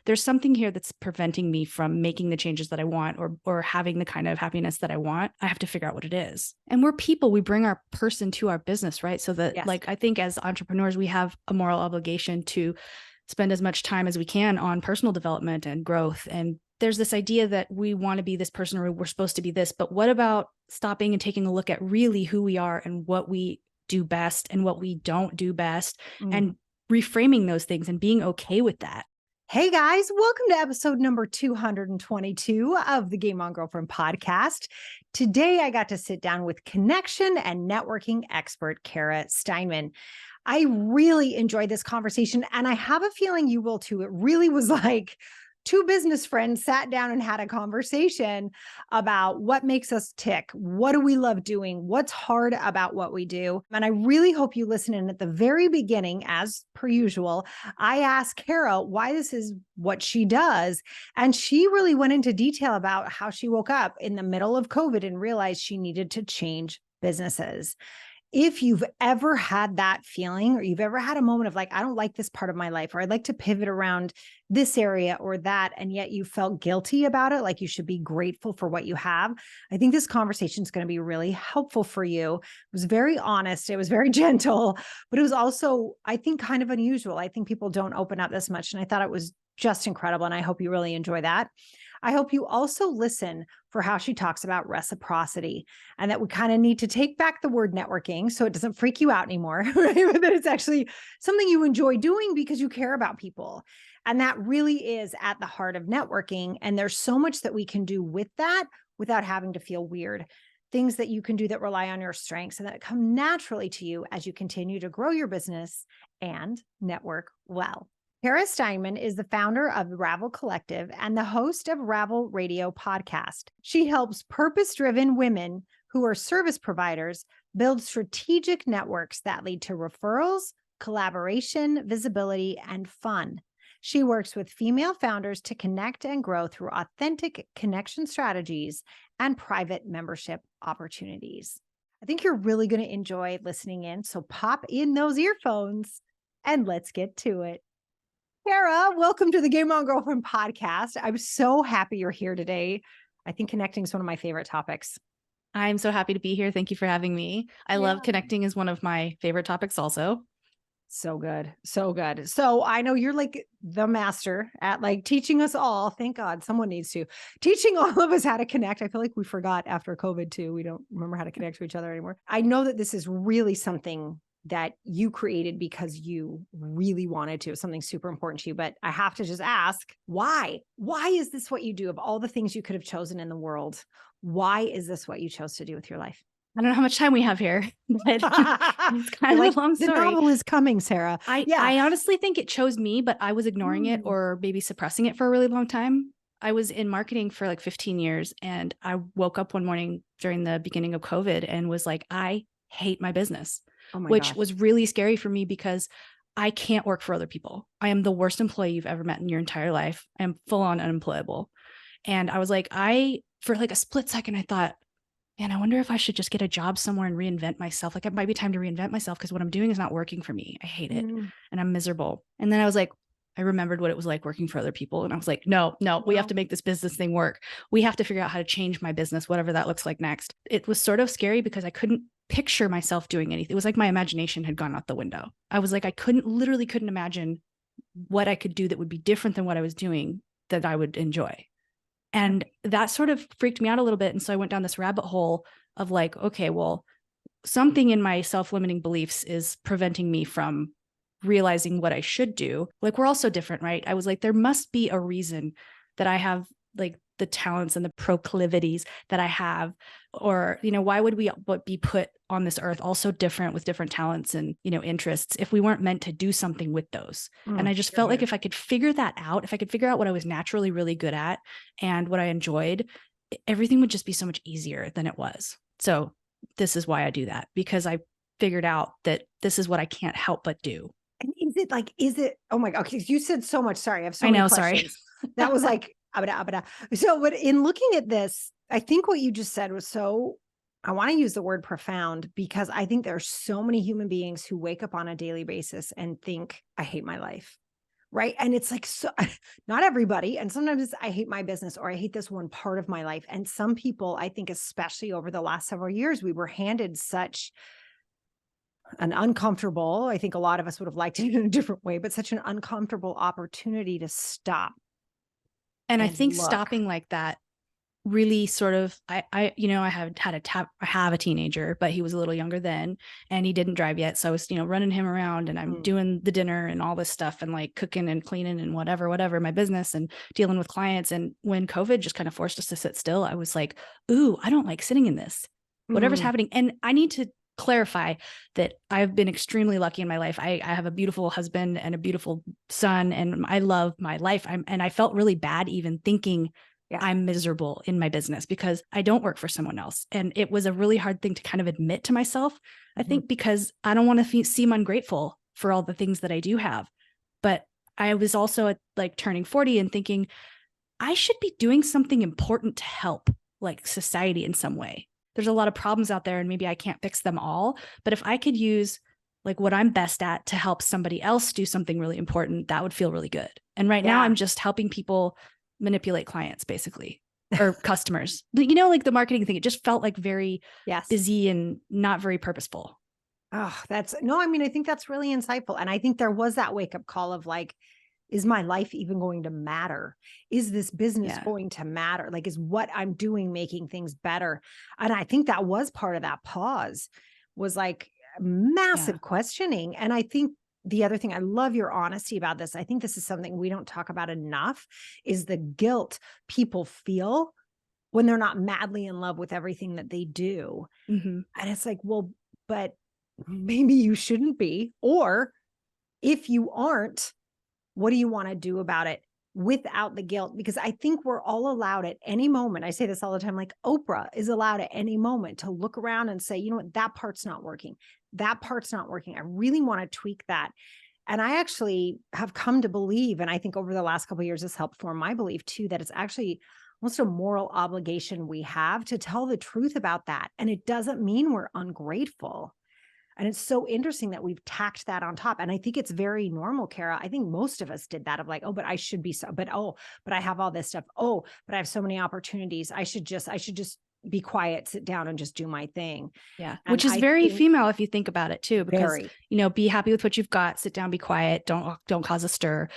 there's something here that's preventing me from making the changes that I want or having the kind of happiness that I want. I have to figure out what it is. And we're people, we bring our person to our business, right? So that Yes. like, I think as entrepreneurs, we have a moral obligation to spend as much time as we can on personal development and growth. And there's this idea that we want to be this person or we're supposed to be this, but what about stopping and taking a look at really who we are and what we do best and what we don't do best and reframing those things and being okay with that. Hey guys, welcome to episode number 222 of the Game On Girlfriend podcast. Today I got to sit down with connection and networking expert Cara Steinmann. I really enjoyed this conversation and I have a feeling you will too. It really was like two business friends sat down and had a conversation about what makes us tick. What do we love doing? What's hard about what we do? And I really hope you listen in at the very beginning, as per usual. I asked Cara why this is what she does. And she really went into detail about how she woke up in the middle of COVID and realized she needed to change businesses. If you've ever had that feeling, or you've ever had a moment of like, I don't like this part of my life, or I'd like to pivot around this area or that, and yet you felt guilty about it, like you should be grateful for what you have, I think this conversation is going to be really helpful for you. It was very honest. It was very gentle, but it was also, I think, kind of unusual. I think people don't open up this much, and I thought it was just incredible, and I hope you really enjoy that. I hope you also listen for how she talks about reciprocity and that we kind of need to take back the word networking so it doesn't freak you out anymore, right? That it's actually something you enjoy doing because you care about people. And that really is at the heart of networking. And there's so much that we can do with that without having to feel weird. Things that you can do that rely on your strengths and that come naturally to you as you continue to grow your business and network well. Cara Steinmann is the founder of Ravel Collective and the host of Ravel Radio podcast. She helps purpose-driven women who are service providers build strategic networks that lead to referrals, collaboration, visibility, and fun. She works with female founders to connect and grow through authentic connection strategies and private membership opportunities. I think you're really going to enjoy listening in, so pop in those earphones and let's get to it. Cara, welcome to the Game On Girlfriend podcast. I'm so happy you're here today. I think connecting is one of my favorite topics. I'm so happy to be here. Thank you for having me. I love connecting is one of my favorite topics also. So good. So good. So I know you're like the master at like teaching us all. Thank God someone needs to teaching all of us how to connect. I feel like we forgot after COVID too. We don't remember how to connect to each other anymore. I know that this is really something that you created because you really wanted to, something super important to you. But I have to just ask, why? Why is this what you do? Of all the things you could have chosen in the world, why is this what you chose to do with your life? I don't know how much time we have here, but it's kind of a long story. The novel is coming, Sarah. I honestly think it chose me, but I was ignoring it or maybe suppressing it for a really long time. I was in marketing for like 15 years and I woke up one morning during the beginning of COVID and was like, I hate my business. Which was really scary for me because I can't work for other people. I am the worst employee you've ever met in your entire life. I am full on unemployable. And I was like, for like a split second, I thought, man, I wonder if I should just get a job somewhere and reinvent myself. Like it might be time to reinvent myself because what I'm doing is not working for me. I hate it and I'm miserable. And then I was like, I remembered what it was like working for other people. And I was like, no, we have to make this business thing work. We have to figure out how to change my business, whatever that looks like next. It was sort of scary because I couldn't picture myself doing anything. It was like my imagination had gone out the window. I was like, I literally couldn't imagine what I could do that would be different than what I was doing that I would enjoy. And that sort of freaked me out a little bit. And so I went down this rabbit hole of like, okay, well, something in my self-limiting beliefs is preventing me from realizing what I should do. Like we're all so different, right? I was like, there must be a reason that I have like the talents and the proclivities that I have, or, why would we be put on this earth all so different with different talents and, interests if we weren't meant to do something with those? And I just felt like if I could figure that out, if I could figure out what I was naturally really good at and what I enjoyed, everything would just be so much easier than it was. So this is why I do that, because I figured out that this is what I can't help but do. And oh my God, okay, you said so much. Sorry, I have so many questions. Sorry. That was like, So, but in looking at this, I think what you just said was I want to use the word profound because I think there are so many human beings who wake up on a daily basis and think, I hate my life. Right. And it's like, so not everybody. And sometimes I hate my business or I hate this one part of my life. And some people, I think, especially over the last several years, we were handed such an uncomfortable, I think a lot of us would have liked it in a different way, but such an uncomfortable opportunity to stop And I and think look. stopping like that really sort of, I have a teenager, but he was a little younger then and he didn't drive yet. So I was, running him around and I'm Mm, doing the dinner and all this stuff and like cooking and cleaning and whatever, my business and dealing with clients. And when COVID just kind of forced us to sit still, I was like, ooh, I don't like sitting in this, whatever's mm, happening. And I need to clarify that I've been extremely lucky in my life. I have a beautiful husband and a beautiful son and I love my life. And I felt really bad even thinking yeah. I'm miserable in my business because I don't work for someone else. And it was a really hard thing to kind of admit to myself, I Mhm. think, because I don't want to seem ungrateful for all the things that I do have. But I was also at like turning 40 and thinking I should be doing something important to help like society in some way. There's a lot of problems out there and maybe I can't fix them all. But if I could use like what I'm best at to help somebody else do something really important, that would feel really good. And right now Yeah. I'm just helping people manipulate clients basically or customers. Like the marketing thing, it just felt like very Yes. busy and not very purposeful. Oh, that's no, I mean, I think that's really insightful. And I think there was that wake up call of like, is my life even going to matter? Is this business Yeah. going to matter? Like, is what I'm doing making things better? And I think that was part of that pause was like Yeah. massive questioning. And I think the other thing, I love your honesty about this. I think this is something we don't talk about enough is the guilt people feel when they're not madly in love with everything that they do. Mm-hmm. And it's like, well, but maybe you shouldn't be. Or if you aren't, what do you want to do about it without the guilt? Because I think we're all allowed at any moment. I say this all the time, like Oprah is allowed at any moment to look around and say, you know what, that part's not working. That part's not working. I really want to tweak that. And I actually have come to believe, and I think over the last couple of years, this helped form my belief too, that it's actually almost a moral obligation we have to tell the truth about that. And it doesn't mean we're ungrateful. And it's so interesting that we've tacked that on top. And I think it's very normal, Cara. I think most of us did that of like, oh, but I should be so, but oh, but I have all this stuff. Oh, but I have so many opportunities. I should just be quiet, sit down and just do my thing. Yeah. And Which is I very think female if you think about it too, because, very, be happy with what you've got, sit down, be quiet, don't cause a stir.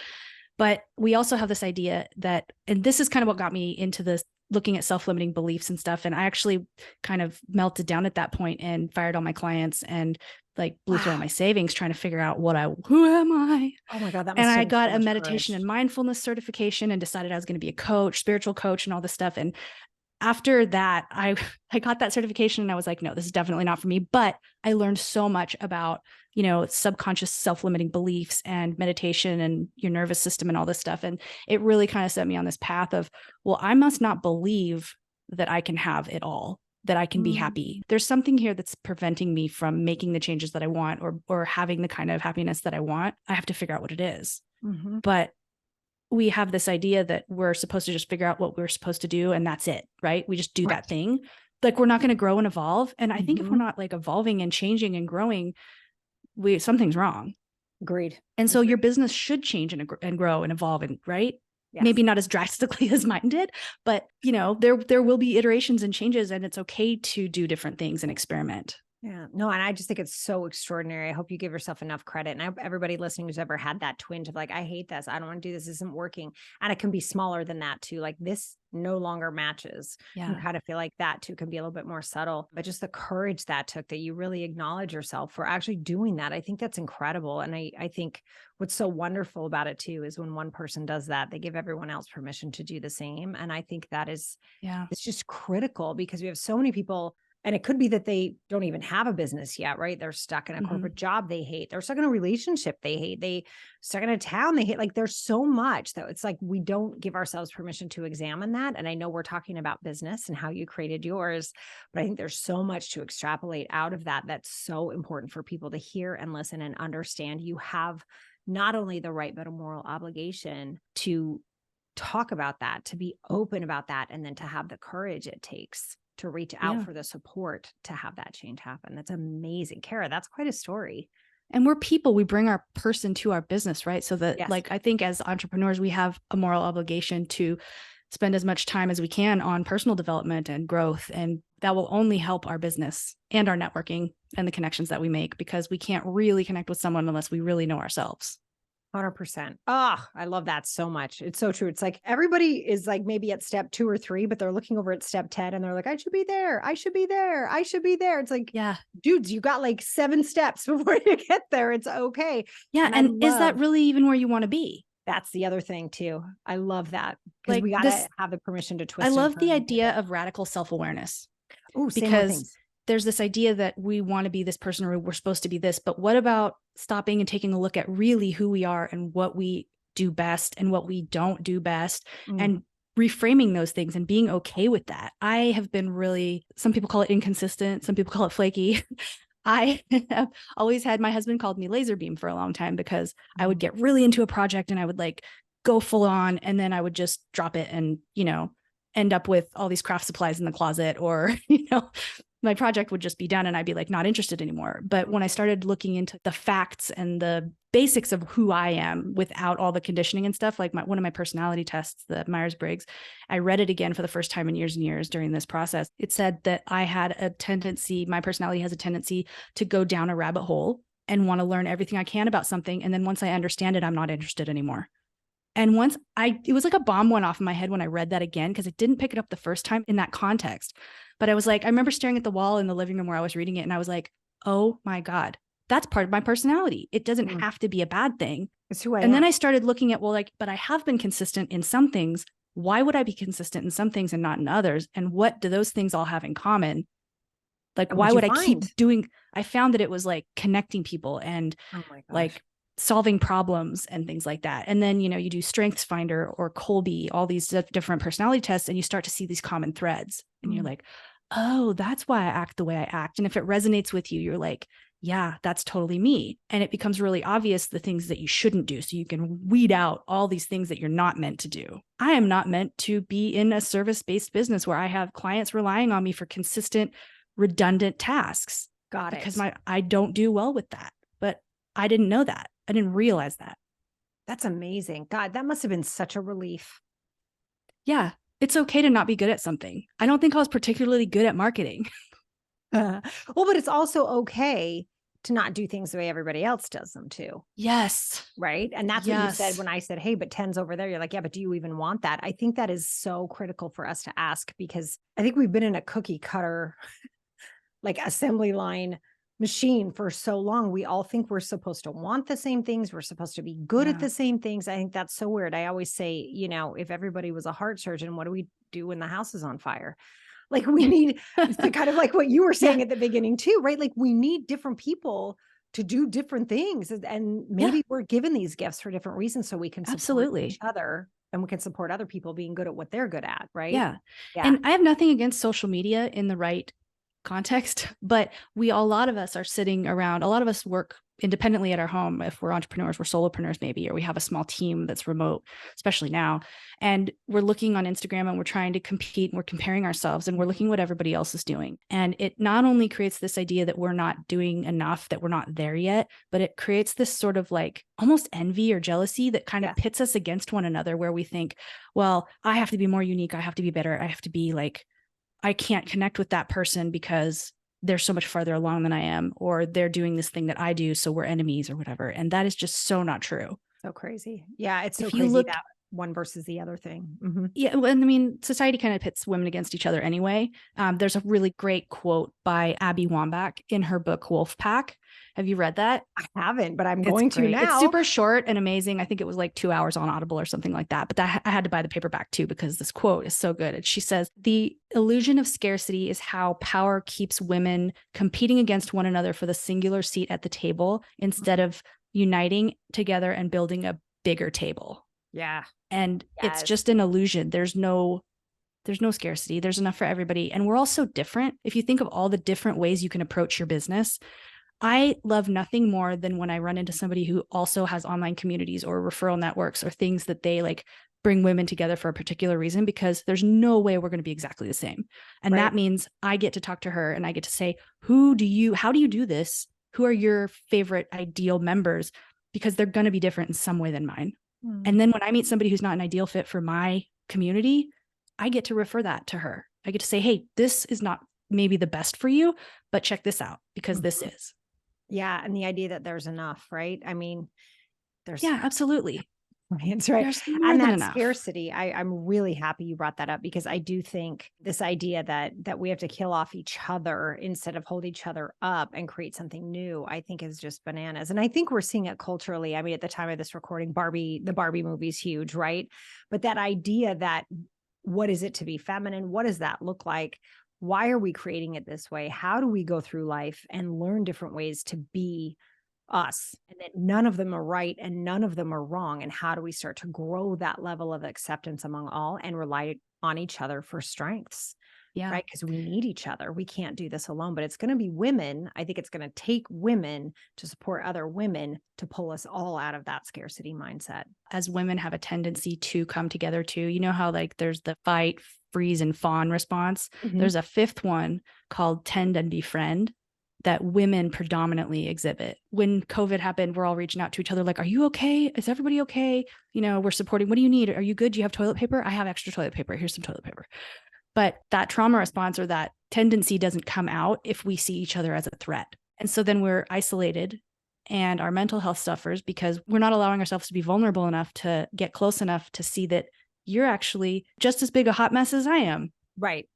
But we also have this idea that, and this is kind of what got me into this looking at self-limiting beliefs and stuff. And I actually kind of melted down at that point and fired all my clients and like blew through all wow. my savings trying to figure out who am I? Oh my God, that And must I take so got a much meditation courage. and mindfulness certification and decided I was going to be a coach, spiritual coach and all this stuff. And after that, I I got that certification and I was like, no, this is definitely not for me. But I learned so much about, subconscious self-limiting beliefs and meditation and your nervous system and all this stuff. And it really kind of set me on this path of, well, I must not believe that I can have it all, that I can be Mm, happy. There's something here that's preventing me from making the changes that I want or having the kind of happiness that I want. I have to figure out what it is. mhm. But we have this idea that we're supposed to just figure out what we're supposed to do and that's it, right? We just do that Right. thing. Like we're not going to grow and evolve. And I think if we're Mhm. not like evolving and changing and growing, something's wrong. Agreed. And so your Agreed. business should change and grow and evolve and right? Yes. Maybe not as drastically as mine did, but there will be iterations and changes and it's okay to do different things and experiment. Yeah, no, and I just think it's so extraordinary. I hope you give yourself enough credit. And I hope everybody listening who's ever had that twinge of like, I hate this. I don't want to do this. This isn't working. And it can be smaller than that too. Like this no longer matches. You Yeah. kind of feel like that too can be a little bit more subtle. But just the courage that took that you really acknowledge yourself for actually doing that. I think that's incredible. And I think what's so wonderful about it too is when one person does that, they give everyone else permission to do the same. And I think that is Yeah. it's just critical because we have so many people and it could be that they don't even have a business yet, right? They're stuck in a Mm-hmm. corporate job they hate. They're stuck in a relationship they hate. They stuck in a town they hate. Like there's so much that it's like we don't give ourselves permission to examine that. And I know we're talking about business and how you created yours, but I think there's so much to extrapolate out of that that's so important for people to hear and listen and understand. You have not only the right, but a moral obligation to talk about that, to be open about that, and then to have the courage it takes to reach out Yeah. for the support to have that change happen. That's amazing. Cara, that's quite a story. And we're people, we bring our person to our business, right? So that, Yes. like, I think as entrepreneurs, we have a moral obligation to spend as much time as we can on personal development and growth. And that will only help our business and our networking and the connections that we make, because we can't really connect with someone unless we really know ourselves. 100%. Oh, I love that so much. It's so true. It's like everybody is like maybe at step 2 or 3, but they're looking over at step 10 and they're like, I should be there. I should be there. I should be there. It's like, Yeah. dudes, you got like 7 steps before you get there. It's okay. Yeah. And is that really even where you want to be? That's the other thing too. I love that because Like we got to have the permission to twist. I and love the turn and idea pivot. of radical self-awareness. Oh, say more because things. there's this idea that we want to be this person or we're supposed to be this, but what about stopping and taking a look at really who we are and what we do best and what we don't do best, and reframing those things and being okay with that. I have been really, some people call it inconsistent, some people call it flaky. I have always had, my husband called me laser beam for a long time because I would get really into a project and I would like go full on, and then I would just drop it and, you know, end up with all these craft supplies in the closet, or, you know, my project would just be done and I'd be like, not interested anymore. But when I started looking into the facts and the basics of who I am without all the conditioning and stuff, like one of my personality tests, the Myers-Briggs, I read it again for the first time in years and years during this process. It said that I had a tendency, my personality has a tendency to go down a rabbit hole and want to learn everything I can about something. And then once I understand it, I'm not interested anymore. And it was like a bomb went off in my head when I read that again, because I didn't pick it up the first time in that context. But I was like, I remember staring at the wall in the living room where I was reading it, and I was like, oh my God, that's part of my personality. It doesn't have to be a bad thing. It's who I am. And then I started looking at, well, like, but I have been consistent in some things. Why would I be consistent in some things and not in others? And what do those things all have in common? Like, why would I keep doing? I found that it was like connecting people and like solving problems and things like that. And then, you know, you do Strengths Finder or Colby, all these different personality tests, and you start to see these common threads. And you're like, oh, that's why I act the way I act. And if it resonates with you, you're like, yeah, that's totally me. And it becomes really obvious the things that you shouldn't do. So you can weed out all these things that you're not meant to do. I am not meant to be in a service-based business where I have clients relying on me for consistent, redundant tasks. Got it. Because I don't do well with that. But I didn't know that. I didn't realize that. That's amazing. God, that must have been such a relief. Yeah. It's okay to not be good at something. I don't think I was particularly good at marketing. Well, but it's also okay to not do things the way everybody else does them too. Yes. Right. And that's what you said when I said, hey, but 10's over there. You're like, yeah, but do you even want that? I think that is so critical for us to ask, because I think we've been in a cookie cutter, like assembly line machine for so long. We all think we're supposed to want the same things. We're supposed to be good at the same things. I think that's so weird. I always say, you know, if everybody was a heart surgeon, what do we do when the house is on fire? Like we need to kind of like what you were saying at the beginning too, right? Like we need different people to do different things. And maybe we're given these gifts for different reasons so we can support each other and we can support other people being good at what they're good at, right? Yeah. And I have nothing against social media in the right context, but a lot of us are sitting around, a lot of us work independently at our home. If we're entrepreneurs, we're solopreneurs maybe, or we have a small team that's remote, especially now. And we're looking on Instagram and we're trying to compete and we're comparing ourselves and we're looking what everybody else is doing. And it not only creates this idea that we're not doing enough, that we're not there yet, but it creates this sort of like almost envy or jealousy that kind of pits us against one another, where we think, well, I have to be more unique. I have to be better. I have to be like, I can't connect with that person because they're so much farther along than I am, or they're doing this thing that I do, so we're enemies or whatever. And that is just so not true. So crazy. Yeah, it's so crazy that one versus the other thing. Yeah, and I mean, society kind of pits women against each other anyway. There's a really great quote by Abby Wambach in her book Wolfpack. Have you read that? I haven't, but I'm going to now. It's super short and amazing. I think it was like 2 hours on Audible or something like that. But I had to buy the paperback too, because this quote is so good. And she says, the illusion of scarcity is how power keeps women competing against one another for the singular seat at the table instead of uniting together and building a bigger table. Yeah. And it's just an illusion. There's no scarcity. There's enough for everybody. And we're all so different. If you think of all the different ways you can approach your business, I love nothing more than when I run into somebody who also has online communities or referral networks or things that they like bring women together for a particular reason, because there's no way we're going to be exactly the same. And that means I get to talk to her and I get to say, how do you do this? who are your favorite ideal members, because they're going to be different in some way than mine. And then when I meet somebody who's not an ideal fit for my community, I get to refer that to her. I get to say, hey, this is not maybe the best for you, but check this out because this is. Yeah. And the idea that there's enough, right? I mean, there's absolutely. That's right. There's more And than that enough. scarcity, I'm really happy you brought that up, because I do think this idea that we have to kill off each other instead of hold each other up and create something new, I think is just bananas. And I think we're seeing it culturally. I mean, at the time of this recording, the Barbie movie is huge, right? But that idea that what is it to be feminine? What does that look like? Why are we creating it this way? How do we go through life and learn different ways to be us, and that none of them are right and none of them are wrong? And how do we start to grow that level of acceptance among all and rely on each other for strengths? Yeah. Right. Because we need each other. We can't do this alone, but it's going to be women. I think it's going to take women to support other women to pull us all out of that scarcity mindset. As women have a tendency to come together too. You know how like there's the fight, freeze, and fawn response. There's a fifth one called tend and befriend that women predominantly exhibit. When COVID happened, we're all reaching out to each other like, are you okay? Is everybody okay? You know, we're supporting. What do you need? Are you good? Do you have toilet paper? I have extra toilet paper. Here's some toilet paper. But that trauma response or that tendency doesn't come out if we see each other as a threat. And so then we're isolated and our mental health suffers because we're not allowing ourselves to be vulnerable enough to get close enough to see that you're actually just as big a hot mess as I am. Right.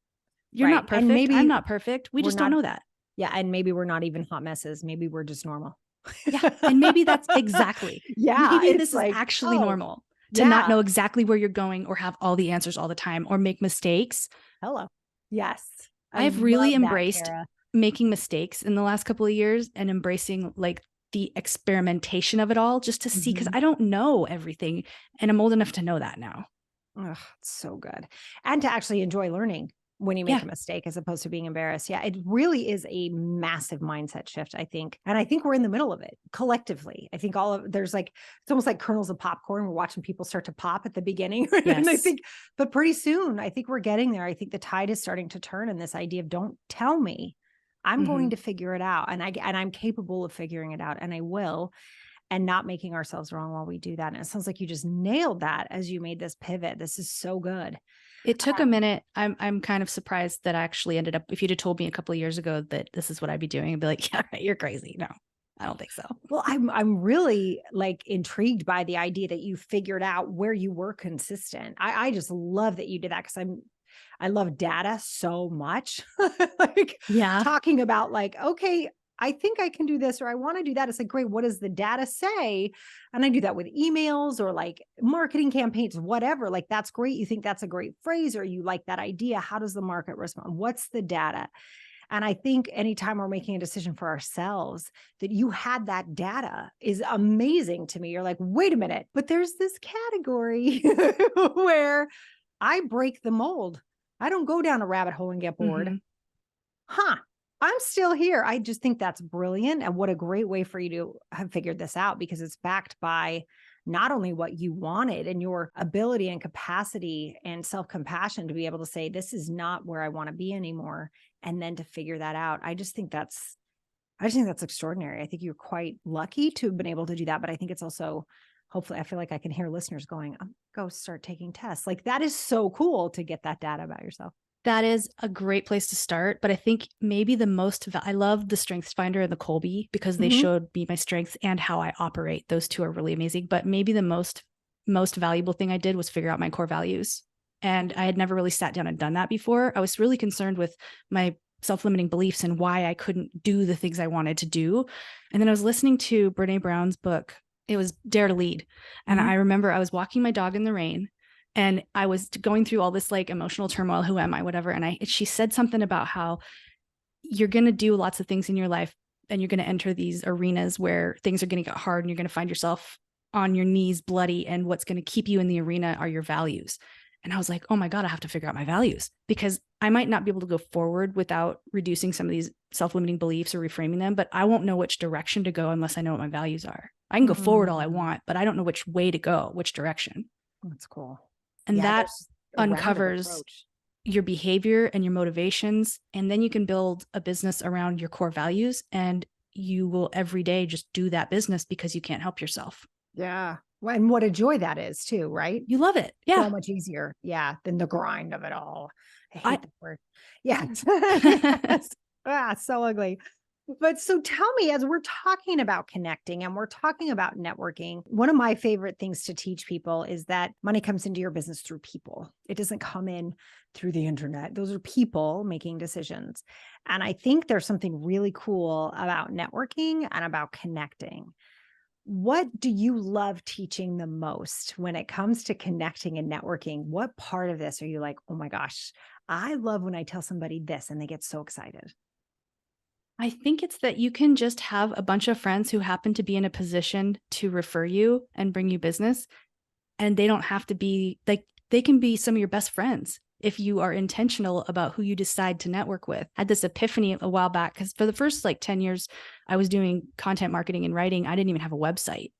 You're not perfect. Maybe I'm not perfect. We just don't know that. Yeah. And maybe we're not even hot messes. Maybe we're just normal. Yeah. And maybe that's exactly. Yeah. Maybe this is actually normal to not know exactly where you're going or have all the answers all the time or make mistakes. Hello. Yes. I've really embraced making mistakes in the last couple of years and embracing like the experimentation of it all just to see, because I don't know everything and I'm old enough to know that now. Oh, it's so good. And to actually enjoy learning when you make a mistake as opposed to being embarrassed. Yeah, it really is a massive mindset shift, I think. And I think we're in the middle of it collectively. I think there's like, it's almost like kernels of popcorn. We're watching people start to pop at the beginning. Yes. And I think, but pretty soon, I think we're getting there. I think the tide is starting to turn in this idea of don't tell me. I'm going to figure it out. And I'm capable of figuring it out, and I will. And not making ourselves wrong while we do that. And it sounds like you just nailed that as you made this pivot. This is so good. It took a minute. I'm kind of surprised that I actually ended up, if you'd have told me a couple of years ago that this is what I'd be doing, I'd be like, yeah, right, you're crazy. No, I don't think so. Well, I'm really like intrigued by the idea that you figured out where you were consistent. I just love that you did that, because I love data so much. Like talking about like, okay, I think I can do this, or I want to do that. It's like, great. What does the data say? And I do that with emails or like marketing campaigns, whatever. Like, that's great. You think that's a great phrase, or you like that idea. How does the market respond? What's the data? And I think anytime we're making a decision for ourselves, that you had that data is amazing to me. You're like, wait a minute, but there's this category where I break the mold. I don't go down a rabbit hole and get bored. I'm still here. I just think that's brilliant. And what a great way for you to have figured this out, because it's backed by not only what you wanted and your ability and capacity and self-compassion to be able to say, this is not where I want to be anymore. And then to figure that out. I just think that's extraordinary. I think you're quite lucky to have been able to do that. But I think it's also, hopefully, I feel like I can hear listeners going, go start taking tests. Like, that is so cool to get that data about yourself. That is a great place to start. But I think maybe I love the Strengths Finder and the Colby because they showed me my strengths and how I operate. Those two are really amazing. But maybe the most valuable thing I did was figure out my core values. And I had never really sat down and done that before. I was really concerned with my self-limiting beliefs and why I couldn't do the things I wanted to do. And then I was listening to Brene Brown's book. It was Dare to Lead. And I remember I was walking my dog in the rain. And I was going through all this like emotional turmoil. Who am I? Whatever. And she said something about how you're going to do lots of things in your life and you're going to enter these arenas where things are going to get hard and you're going to find yourself on your knees bloody. And what's going to keep you in the arena are your values. And I was like, oh my God, I have to figure out my values, because I might not be able to go forward without reducing some of these self-limiting beliefs or reframing them, but I won't know which direction to go unless I know what my values are. I can go forward all I want, but I don't know which way to go, which direction. That's cool. And that uncovers your behavior and your motivations. And then you can build a business around your core values. And you will every day just do that business because you can't help yourself. Yeah. Well, and what a joy that is too, right? You love it. So Yeah. much easier. Yeah. Than the grind of it all. I I hate that word. Yes. Yes. So ugly. But so tell me, as we're talking about connecting and we're talking about networking, one of my favorite things to teach people is that money comes into your business through people. It doesn't come in through the internet. Those are people making decisions. And I think there's something really cool about networking and about connecting. What do you love teaching the most when it comes to connecting and networking? What part of this are you like, oh my gosh, I love when I tell somebody this and they get so excited? I think it's that you can just have a bunch of friends who happen to be in a position to refer you and bring you business. And they don't have to be like, they can be some of your best friends if you are intentional about who you decide to network with. I had this epiphany a while back because for the first like 10 years, I was doing content marketing and writing. I didn't even have a website.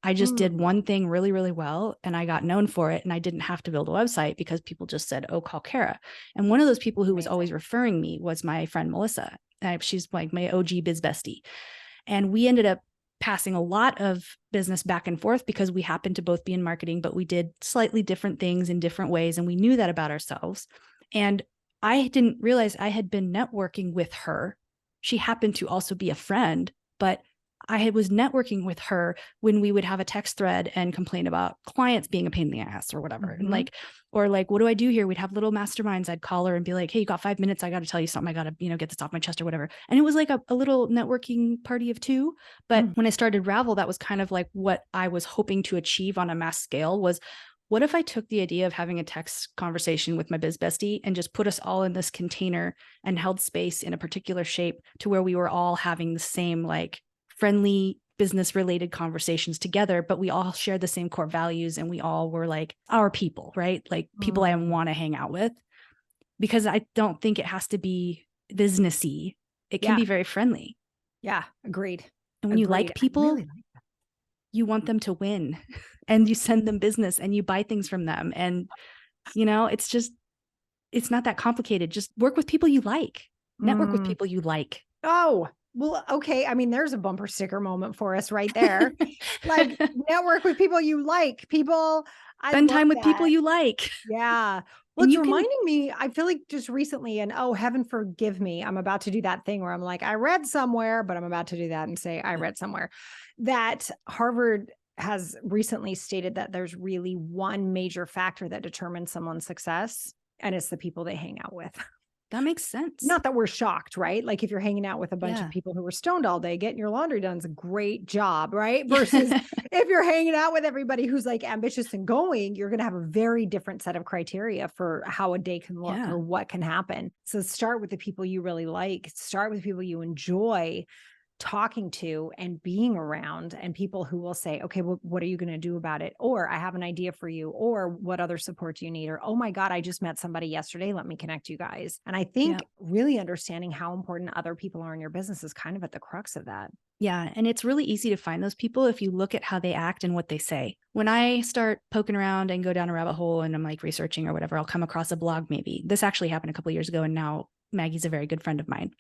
I just did Mm, one thing really, really well, and I got known for it. And I didn't have to build a website because people just said, oh, call Cara. And one of those people who was always amazing. referring me was my friend, Melissa. She's like my OG biz bestie. And we ended up passing a lot of business back and forth because we happened to both be in marketing, but we did slightly different things in different ways. And we knew that about ourselves. And I didn't realize I had been networking with her. She happened to also be a friend, but I was networking with her when we would have a text thread and complain about clients being a pain in the ass or whatever. And Mhm. or like, what do I do here? We'd have little masterminds. I'd call her and be like, hey, you got 5 minutes? I got to tell you something. I got to, get this off my chest or whatever. And it was like a little networking party of two. But Mm. when I started Ravel, that was kind of like what I was hoping to achieve on a mass scale was, what if I took the idea of having a text conversation with my biz bestie and just put us all in this container and held space in a particular shape to where we were all having the same like friendly business related conversations together, but we all shared the same core values and we all were like our people, right? Like people I Mm. want to hang out with, because I don't think it has to be businessy. It can Yeah. be very friendly. Yeah. Agreed. And when you Agreed. like I really people, like that. you want them to win and you send them business and you buy things from them. And, it's just, it's not that complicated. Just work with people you like, network with Mm. people you like. Oh, well, okay. I mean, there's a bumper sticker moment for us right there. Like, network with people you like. People, I Spend love time with people that. you like. Yeah. Well, And it's you can, reminding me, I feel like just recently, and oh, heaven forgive me, I'm about to do that thing where I'm like, I read somewhere, but I'm about to do that and say, I read somewhere that Harvard has recently stated that there's really one major factor that determines someone's success, and it's the people they hang out with. that makes sense. Not that we're shocked, right? Like if you're hanging out with a bunch of Yeah. people who are stoned all day, getting your laundry done is a great job, right? Versus Yeah. if you're hanging out with everybody who's like ambitious and going, you're going to have a very different set of criteria for how a day can look Yeah. or what can happen. So start with the people you really like, start with people you enjoy talking to and being around, and people who will say, okay, well, what are you going to do about it? Or I have an idea for you, or what other support do you need? Or, oh my God, I just met somebody yesterday. Let me connect you guys. And I Yeah. think really understanding how important other people are in your business is kind of at the crux of that. Yeah. And it's really easy to find those people if you look at how they act and what they say. When I start poking around and go down a rabbit hole and I'm like researching or whatever, I'll come across a blog maybe. This actually happened a couple of years ago. And now Maggie's a very good friend of mine.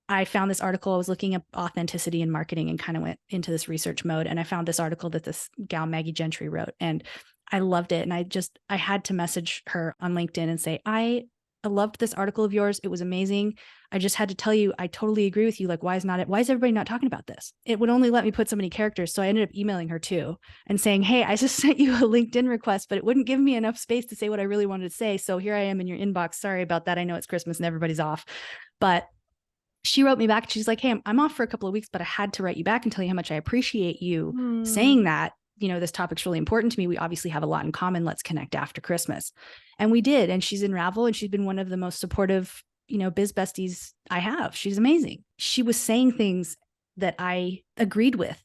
I found this article. I was looking at authenticity in marketing and kind of went into this research mode. And I found this article that this gal, Maggie Gentry, wrote. And I loved it. And I had to message her on LinkedIn and say, I loved this article of yours. It was amazing. I just had to tell you, I totally agree with you. Like, why is everybody not talking about this? It would only let me put so many characters. So I ended up emailing her too and saying, hey, I just sent you a LinkedIn request, but it wouldn't give me enough space to say what I really wanted to say. So here I am in your inbox. Sorry about that. I know it's Christmas and everybody's off, but she wrote me back. She's like, hey, I'm off for a couple of weeks, but I had to write you back and tell you how much I appreciate you Hmm. saying that. This topic's really important to me. We obviously have a lot in common. Let's connect after Christmas. And we did. And she's in Ravel and she's been one of the most supportive, biz besties I have. She's amazing. She was saying things that I agreed with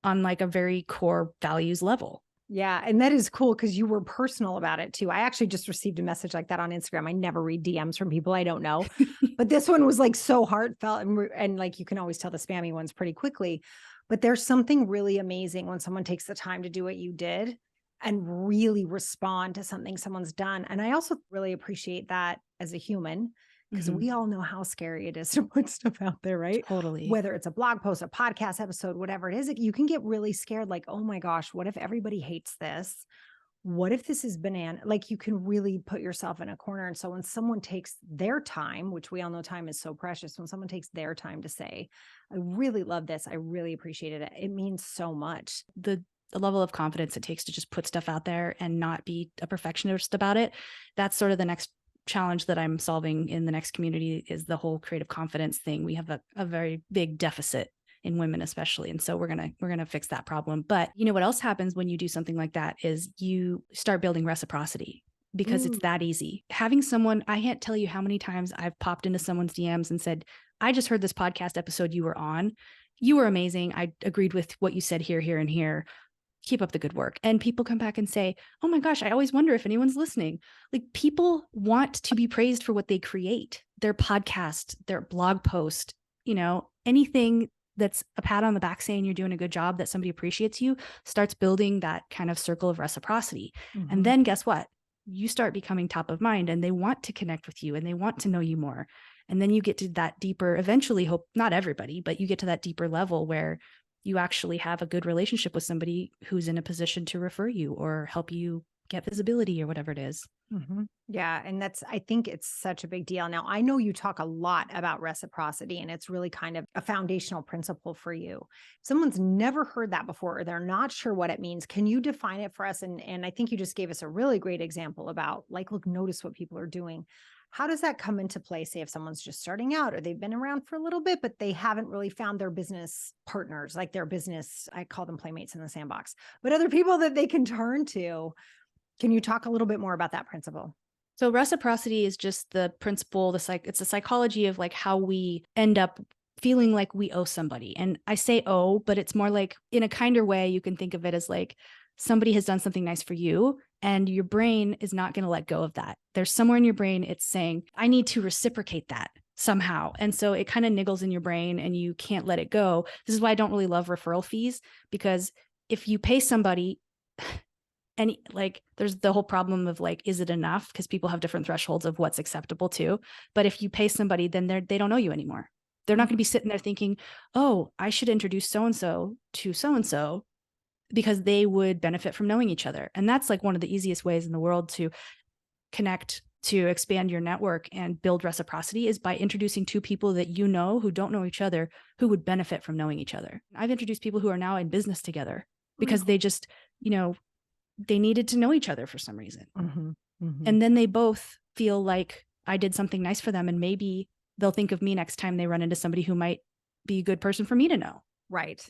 on like a very core values level. Yeah. And that is cool because you were personal about it too. I actually just received a message like that on Instagram. I never read DMs from people I don't know, but this one was like so heartfelt, and like you can always tell the spammy ones pretty quickly. But there's something really amazing when someone takes the time to do what you did and really respond to something someone's done. And I also really appreciate that as a human. because Mhm. we all know how scary it is to put stuff out there, right? Totally. Whether it's a blog post, a podcast episode, whatever it is, you can get really scared like, oh my gosh, what if everybody hates this? What if this is banana? Like you can really put yourself in a corner. And so when someone takes their time, which we all know time is so precious, when someone takes their time to say, I really love this, I really appreciated it, it means so much. The level of confidence it takes to just put stuff out there and not be a perfectionist about it. That's sort of the next challenge that I'm solving in the next community, is the whole creative confidence thing. We have a very big deficit in women, especially. And so we're going to fix that problem. But you know what else happens when you do something like that is you start building reciprocity, because it's that easy. Having someone, I can't tell you how many times I've popped into someone's DMs and said, I just heard this podcast episode you were on. You were amazing. I agreed with what you said here, here, and here. Keep up the good work. And people come back and say, oh my gosh, I always wonder if anyone's listening. Like, people want to be praised for what they create, their podcast, their blog post, anything that's a pat on the back saying you're doing a good job, that somebody appreciates you, starts building that kind of circle of reciprocity. And then guess what? You start becoming top of mind, and they want to connect with you and they want to know you more. And then you get to that deeper, eventually, hope not everybody, but you get to that deeper level where you actually have a good relationship with somebody who's in a position to refer you or help you get visibility or whatever it is. Yeah. And I think it's such a big deal. Now, I know you talk a lot about reciprocity, and it's really kind of a foundational principle for you. If someone's never heard that before, or they're not sure what it means, can you define it for us? And I think you just gave us a really great example about, like, look, notice what people are doing. How does that come into play? Say if someone's just starting out, or they've been around for a little bit, but they haven't really found their business partners, like their business, I call them playmates in the sandbox, but other people that they can turn to. Can you talk a little bit more about that principle? So reciprocity is just the principle, it's the psychology of like how we end up feeling like we owe somebody. And I say owe, but it's more like, in a kinder way, you can think of it as like somebody has done something nice for you, and your brain is not going to let go of that. There's somewhere in your brain, it's saying, I need to reciprocate that somehow. And so it kind of niggles in your brain and you can't let it go. This is why I don't really love referral fees, because if you pay somebody, and like, there's the whole problem of like, is it enough? Because people have different thresholds of what's acceptable too. But if you pay somebody, then they don't know you anymore. They're not going to be sitting there thinking, oh, I should introduce so-and-so to so-and-so because they would benefit from knowing each other. And that's like one of the easiest ways in the world to connect, to expand your network and build reciprocity, is by introducing two people that you know who don't know each other, who would benefit from knowing each other. I've introduced people who are now in business together because they just, they needed to know each other for some reason. And then they both feel like I did something nice for them, and maybe they'll think of me next time they run into somebody who might be a good person for me to know. Right.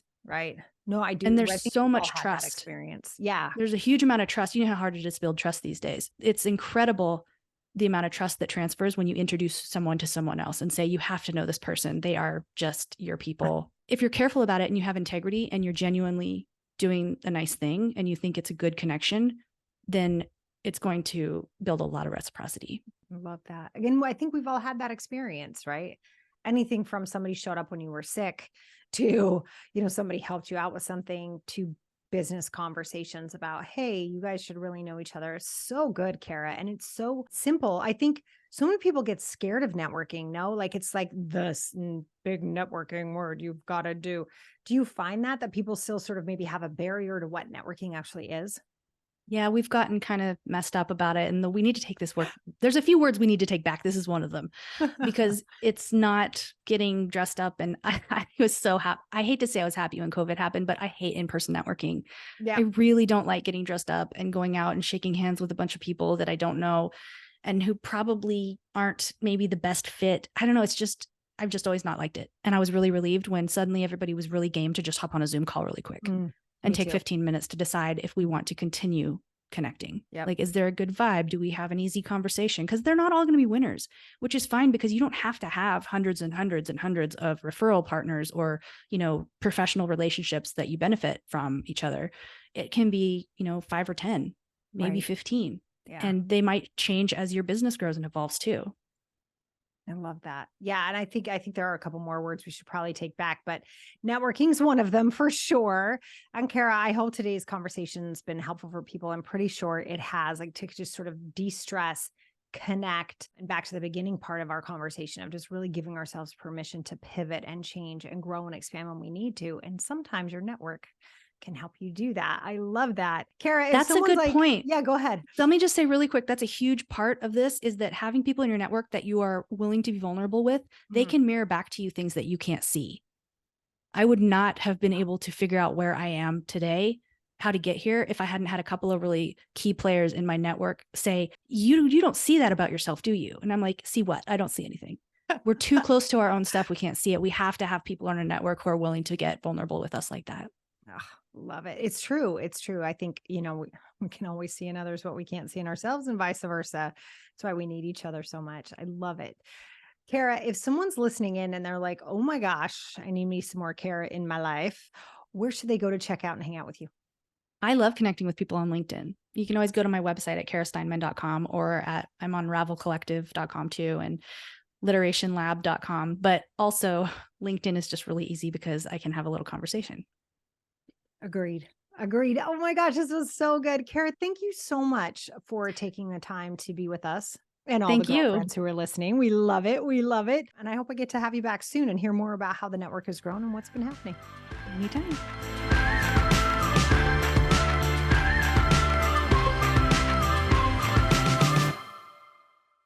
No, I do. And I there's think so we've all much had that trust. experience. Yeah. There's a huge amount of trust. You know how hard it is to build trust these days. It's incredible, the amount of trust that transfers when you introduce someone to someone else and say, you have to know this person. They are just your people. If you're careful about it and you have integrity and you're genuinely doing a nice thing and you think it's a good connection, then it's going to build a lot of reciprocity. I love that. Again, I think we've all had that experience, right? Anything from somebody showed up when you were sick to, somebody helped you out with something, to business conversations about, hey, you guys should really know each other. It's so good, Cara. And it's so simple. I think so many people get scared of networking. No, like it's like this big networking word you've got to do. Do you find that people still sort of maybe have a barrier to what networking actually is? Yeah, we've gotten kind of messed up about it. And we need to take this word. There's a few words we need to take back. This is one of them, because it's not getting dressed up. And I was so happy. I hate to say I was happy when COVID happened, but I hate in-person networking. Yeah. I really don't like getting dressed up and going out and shaking hands with a bunch of people that I don't know and who probably aren't maybe the best fit. I don't know. I've just always not liked it. And I was really relieved when suddenly everybody was really game to just hop on a Zoom call really quick. And take 15 minutes to decide if we want to continue connecting. Yep. Like, is there a good vibe? Do we have an easy conversation? Because they're not all going to be winners, which is fine, because you don't have to have hundreds and hundreds and hundreds of referral partners or, professional relationships that you benefit from each other. It can be, 5 or 10, maybe Right. 15. Yeah. And they might change as your business grows and evolves too. I love that. Yeah. And I think there are a couple more words we should probably take back, but networking is one of them for sure. And Cara, I hope today's conversation has been helpful for people. I'm pretty sure it has, like, to just sort of de-stress connect. And back to the beginning part of our conversation of just really giving ourselves permission to pivot and change and grow and expand when we need to. And sometimes your network can help you do that. I love that. Cara, if That's a good point. Yeah, go ahead. So let me just say really quick, that's a huge part of this, is that having people in your network that you are willing to be vulnerable with, they can mirror back to you things that you can't see. I would not have been able to figure out where I am today, how to get here, if I hadn't had a couple of really key players in my network say, you don't see that about yourself, do you? And I'm like, see what? I don't see anything. We're too close to our own stuff. We can't see it. We have to have people on our network who are willing to get vulnerable with us like that. Oh, love it. It's true. It's true. I think, we can always see in others what we can't see in ourselves and vice versa. That's why we need each other so much. I love it. Cara, if someone's listening in and they're like, oh my gosh, I need me some more Cara in my life, where should they go to check out and hang out with you? I love connecting with people on LinkedIn. You can always go to my website at carasteinmann.com, or I'm on ravelcollective.com too, and literationlab.com. But also LinkedIn is just really easy because I can have a little conversation. Agreed. Oh my gosh, this was so good. Cara, thank you so much for taking the time to be with us and all the girlfriends who are listening. We love it. We love it. And I hope I get to have you back soon and hear more about how the network has grown and what's been happening. Anytime.